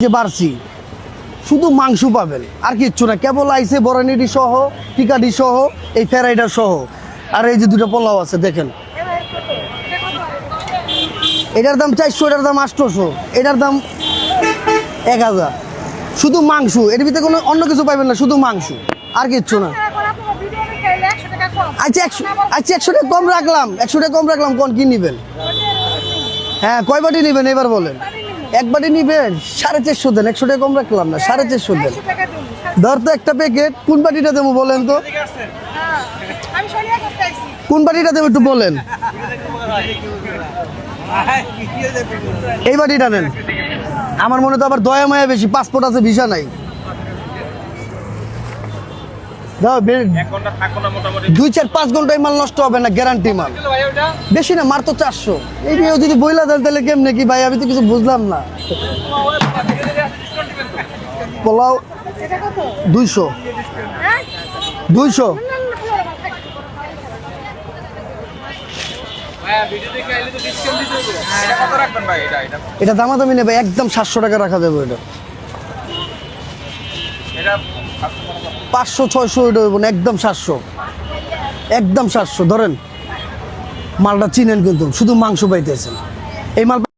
যে বাড়ছি শুধু মাংস পাবেন আর কিচ্ছু না, কেবল আইছে বরানিডি সহ টিকাডি সহ এই ফ্যারাইডার সহ। আর এই যে দুটো পোলাও আছে দেখেন, এটার দাম 400, এটার দাম 800, এটার দাম 1000। শুধু মাংস, এর ভিতরে কোনো অন্য কিছু পাইবেন না, শুধু মাংস আর কিচ্ছু না। আচ্ছা 100 টাকা কম রাখলাম, 100 টাকা কম রাখলাম, কোন কি নিবেন? হ্যাঁ কয় বাটি নিবেন এবার বলেন? এক বাটি নিবেন 450 দেন, 100 টাকা কম রাখলাম না, 450 দেন। ধর তো একটা প্যাকেট, কোন বাটিটা দেবো বলেন তো? কোন বাটিটা দেবো একটু বলেন? এই বাটিটা নেন। আমার মনে তো আবার দয়া মায়া বেশি, পাসপোর্ট আছে ভিসা নাই। দাও 2-4-5 ঘন্টায় মাল নষ্ট হবে না, গ্যারান্টি মাল। বেশি না, মার তো 400। এই নিয়েও যদি বইলা দেন তাহলে কেমনে কি ভাই, আমি তো কিছু বুঝলাম না। পোলাও 200। এটা দামাদামি নেবে, একদম 700 টাকা রাখা যাবে। এটা 500-600 এটা হইব না, একদম 700, একদম 700 ধরেন। মালটা চিনেন কিন্তু, শুধু মাংস পাইতেছেন এই মাল।